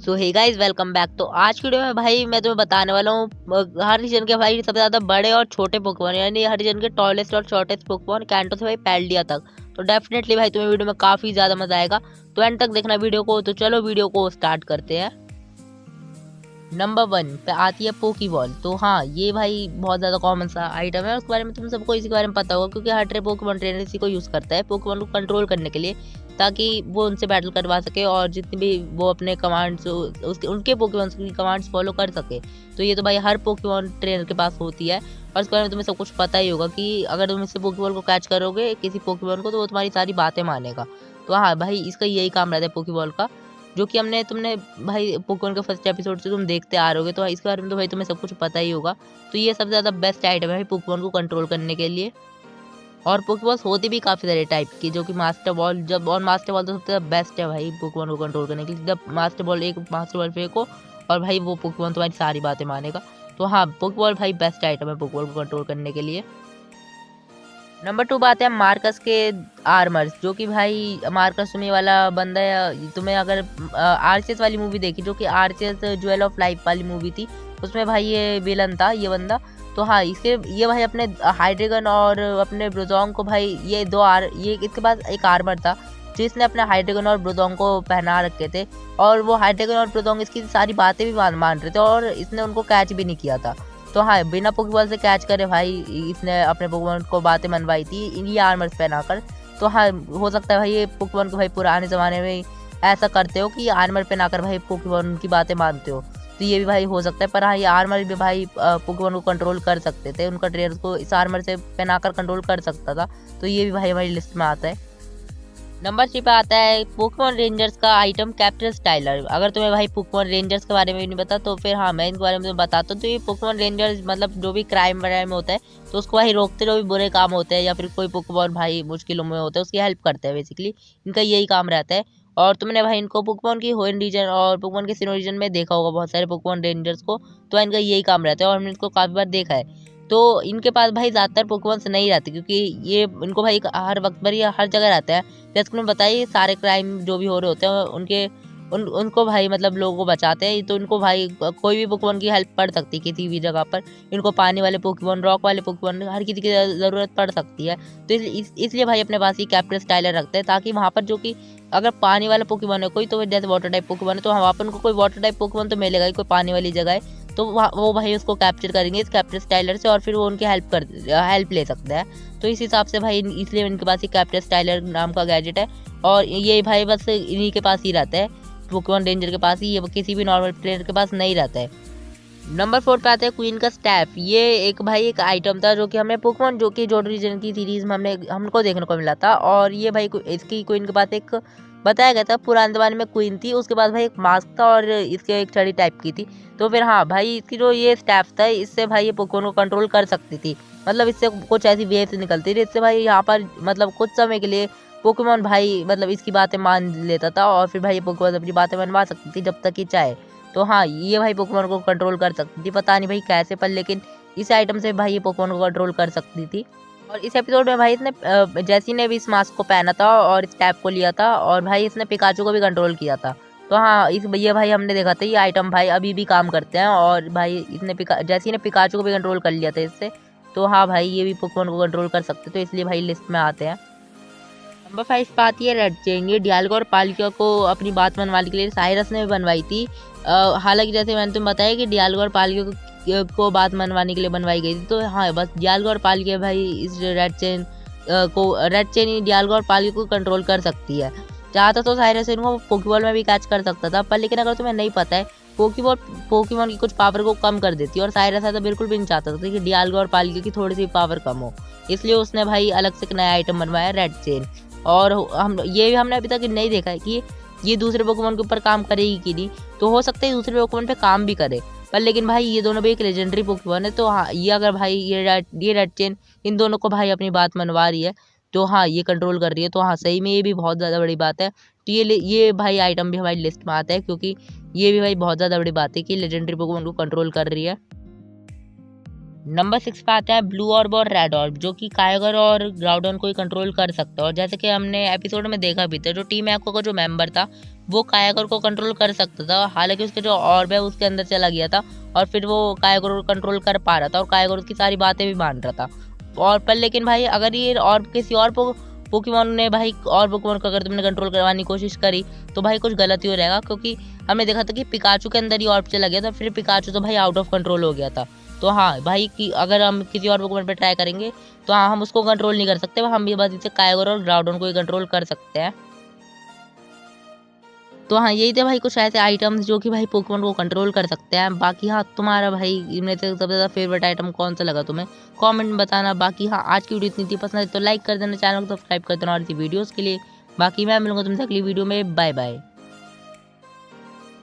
सो hey guys welcome back. तो आज की वीडियो में भाई मैं तुम्हें बताने वाला हूँ हर रीजन के भाई सबसे ज्यादा बड़े और छोटे पोकेमॉन, यानी हर रीजन के टॉलेस्ट और शॉर्टेस्ट पोकेमॉन कैंटो से भाई पैल्डिया तक। तो डेफिनेटली भाई तुम्हें वीडियो में काफी ज्यादा मजा आएगा, तो एंड तक देखना वीडियो को। तो चलो वीडियो को स्टार्ट करते हैं। नंबर 1 पे आती है पोकीबॉल। तो हाँ, ये भाई बहुत ज़्यादा कॉमन सा आइटम है, उसके बारे में तुम सबको इसी के बारे में पता होगा, क्योंकि हर ट्रे पोकेमॉन ट्रेनर इसी को यूज़ करता है पोकेमॉन को कंट्रोल करने के लिए, ताकि वो उनसे बैटल करवा सके और जितनी भी वो अपने कमांड्स उसके उनके पोकेमॉन की कमांड्स फॉलो कर सके। तो ये तो भाई हर पोकेमॉन ट्रेनर के पास होती है, और उसके बारे में तुम्हें सब कुछ पता ही होगा कि अगर तुम इससे पोकेबॉल को कैच करोगे किसी पोकेमॉन को, तो वो तुम्हारी सारी बातें मानेगा। तो हाँ भाई, इसका यही काम रहता है पोकेबॉल का, जो कि तुमने भाई पोकेमॉन के फर्स्ट एपिसोड से तुम देखते आ रहे होगे। तो इसके बारे में तो भाई तुम्हें सब कुछ पता ही होगा। तो ये सबसे ज़्यादा बेस्ट आइटम है भाई पोकेमॉन को कंट्रोल करने के लिए। और पोकेबॉल्स होती भी काफ़ी सारे टाइप की, जो कि मास्टर बॉल मास्टर बॉल तो सबसे ज़्यादा बेस्ट है भाई पोकेमॉन को कंट्रोल करने के लिए। जब मास्टर बॉल फेंको और भाई वो पोकेमॉन तुम्हारी सारी बातें मानेगा। तो हाँ, पोकेबॉल भाई बेस्ट आइटम है पोकेमॉन को कंट्रोल करने के लिए। नंबर 2 बात है मार्कस के आर्मर्स, जो कि भाई मार्कस तुम्हें वाला बंदा है। तुम्हें अगर आर्चेस वाली मूवी देखी, जो कि आर्चेस ज्वेल ऑफ लाइफ वाली मूवी थी, उसमें भाई ये विलन था ये बंदा। तो हाँ, ये भाई अपने हाइड्रेगन और अपने ब्रोजोंग को भाई ये इसके पास एक आर्मर था, जो इसने अपने हाइड्रेगन और ब्रोजोंग को पहना रखे थे, और वो हाइड्रेगन और ब्रोजोंग इसकी सारी बातें भी मान रहे थे, और इसने उनको कैच भी नहीं किया था। तो हाँ, बिना पोकेबॉल से कैच करे भाई इसने अपने पोकेमॉन को बातें मनवाई थी ये आर्मर्स पहनाकर। तो हाँ, हो सकता है भाई ये पोकेमॉन को भाई पुराने ज़माने में ऐसा करते हो कि आर्मर पहनाकर भाई पोकेमॉन की बातें मानते हो, तो ये भी भाई हो सकता है। पर हाँ, ये आर्मर भी भाई पोकेमॉन को कंट्रोल कर सकते थे, उनका ट्रेनर को इस आर्मर से पहनाकर कंट्रोल कर सकता था। तो ये भी भाई हमारी लिस्ट में आता है। नंबर 3 पे आता है पोकेमॉन रेंजर्स का आइटम कैप्चर स्टाइलर। अगर तुम्हें भाई पोकेमॉन रेंजर्स के बारे में नहीं पता, तो फिर हाँ, मैं इनके बारे में बताता हूँ। तो ये पोकेमॉन रेंजर्स मतलब जो भी क्राइम वगैरह में होता है, तो उसको भाई रोकते, जो भी बुरे काम होते हैं या फिर कोई पोकेमॉन भाई मुश्किलों में होता है उसकी हेल्प करते हैं। बेसिकली इनका यही काम रहता है। और तुमने भाई इनको पोकेमॉन की होइन रीजन और पोकेमॉन के सिनो रीजन में देखा होगा बहुत सारे पोकेमॉन रेंजर्स को। तो इनका यही काम रहता है और हमने इसको काफ़ी बार देखा है। तो इनके पास भाई ज़्यादातर पोकेमॉन्स नहीं रहते, क्योंकि ये इनको भाई हर वक्त पर या हर जगह रहता है। जैसे कि बताइए, सारे क्राइम जो भी हो रहे होते हैं उनको भाई मतलब लोगों को बचाते हैं। तो इनको भाई कोई भी पोकेमॉन की हेल्प पड़ सकती है किसी भी जगह पर। इनको पानी वाले पोकेमॉन, रॉक वाले पोकेमॉन, हर किसी की ज़रूरत पड़ सकती है। तो इसलिए भाई अपने पास ही कैप्चर स्टाइलर रखते हैं, ताकि वहाँ पर जो कि अगर पानी वाला पोकेमॉन है कोई, तो जैसे वाटर टाइप पोकेमॉन है, तो वहाँ पर उनको कोई वाटर टाइप पोकेमॉन तो मिलेगा ही, कोई पानी वाली जगह है, तो वो भाई उसको कैप्चर करेंगे इस कैप्चर स्टाइलर से, और फिर वो उनकी हेल्प ले सकता है। तो इस हिसाब से भाई इसलिए इनके पास ही कैप्चर स्टाइलर नाम का गैजेट है, और ये भाई बस इन्हीं के पास ही रहता है, पोकेमॉन रेंजर के पास ही। ये किसी भी नॉर्मल प्लेयर के पास नहीं रहता है। नंबर 4 पे आता है क्वीन का स्टैफ। ये एक आइटम था, जो कि हमें पोकेमॉन जो कि जोड़ो रीजन की सीरीज में हमको देखने को मिला था। और ये भाई इसकी क्वीन के पास एक बताया गया था, पुराने ज़माने में क्वीन थी, उसके बाद भाई एक मास्क था और इसके एक छड़ी टाइप की थी। तो फिर हाँ भाई, इसकी जो ये स्टैफ था, इससे भाई ये पोकेमॉन को कंट्रोल कर सकती थी। मतलब इससे कुछ ऐसी वेव्स निकलती थी, इससे भाई यहाँ पर मतलब कुछ समय के लिए पोकेमॉन भाई मतलब इसकी बातें मान लेता था, और फिर भाई ये पोकेमॉन अपनी बातें मनवा सकती थी जब तक कि चाहे। तो हाँ, ये भाई पोकेमॉन को कंट्रोल कर सकती थी, पता नहीं भाई कैसे, पर लेकिन इस आइटम से भाई ये पोकेमॉन को कंट्रोल कर सकती थी। और इस एपिसोड में भाई इसने जैसी ने भी इस मास्क को पहना था और इस टैप को लिया था, और भाई इसने पिकाचू को भी कंट्रोल किया था। तो हाँ, ये भाई हमने देखा था, ये आइटम भाई अभी भी काम करते हैं, और भाई जैसी ने पिकाचू को भी कंट्रोल कर लिया था इससे। तो हाँ भाई, ये भी पोकेमॉन को कंट्रोल कर सकते, तो इसलिए भाई लिस्ट में आते हैं। नंबर 5 पे आती है रेड चेन। ये डियालगो और पाल्किया को अपनी बात मनवाने के लिए साइरस ने भी बनवाई थी। हालांकि जैसे मैंने तुम्हें बताया कि डियालगो और पाल्किया को बात मनवाने के लिए बनवाई गई थी। तो हाँ, बस डियालगो और पाल्किया भाई इस रेड चेन ही डियालगो और पाल्किया को कंट्रोल कर सकती है। चाहता तो साइरस इनको पोकेबॉल में भी कैच कर सकता था, पर लेकिन अगर तुम्हें नहीं पता है, पोकेमॉन की कुछ पावर को कम कर देती है, और साइरस ऐसा बिल्कुल भी नहीं चाहता था कि डियालगो और पाल्किया की थोड़ी सी पावर कम हो। इसलिए उसने भाई अलग से एक नया आइटम बनवाया, रेड चेन। और हमने अभी तक नहीं देखा है कि ये दूसरे पोकेमॉन के ऊपर काम करेगी कि नहीं। तो हो सकता है दूसरे पोकेमॉन पे काम भी करे, पर लेकिन भाई ये दोनों भी एक लेजेंडरी पोकेमॉन है। तो हाँ, ये अगर भाई ये रेड चेन इन दोनों को भाई अपनी बात मनवा रही है, तो हाँ ये कंट्रोल कर रही है, तो हाँ सही में ये भी बहुत ज़्यादा बड़ी बात है। तो ये भाई आइटम भी हमारी लिस्ट में आता है, क्योंकि ये भी भाई बहुत ज़्यादा बड़ी बात है कि लेजेंडरी पोकेमॉन को कंट्रोल कर रही है। नंबर 6 पे आता है ब्लू ऑर्ब और रेड ऑर्ब, जो कि कायगर और ग्राउडन को ही कंट्रोल कर सकता है। और जैसे कि हमने एपिसोड में देखा भी था, जो टीम एक्वा का जो मेंबर था वो कायागर को कंट्रोल कर सकता था। हालांकि उसके जो ऑर्ब है उसके अंदर चला गया था और फिर वो कायागर को कंट्रोल कर पा रहा था और कायागर की सारी बातें भी मान रहा था। और पर लेकिन भाई अगर ये ऑर्ब किसी और पोकेमॉन ने भाई और पोकेमॉन को अगर तुमने कंट्रोल करवाने की कोशिश करी तो भाई कुछ गलत ही हो जाएगा, क्योंकि हमने देखा था कि पिकाचू के अंदर ही ऑर्ब चला गया था, फिर पिकाचू तो भाई आउट ऑफ कंट्रोल हो गया था। तो हाँ भाई कि अगर हम किसी और पोकेमॉन पे ट्राई करेंगे तो हाँ हम उसको कंट्रोल नहीं कर सकते, हम ये बस इसे कायागर और ग्राउडन को ही कंट्रोल कर सकते हैं। तो हाँ यही थे भाई कुछ ऐसे आइटम्स जो कि भाई पोकेमॉन को कंट्रोल कर सकते हैं। बाकी हाँ तुम्हारा भाई इनमें से सबसे ज़्यादा फेवरेट आइटम कौन सा लगा तुम्हें, कमेंट में बताना। बाकी हाँ आज की वीडियो इतनी थी पसंद है तो लाइक कर देना, चैनल को सब्सक्राइब कर देना और इसी वीडियोज़ के लिए। बाकी मैं मिलूंगा तुमसे अगली वीडियो में, बाय बाय।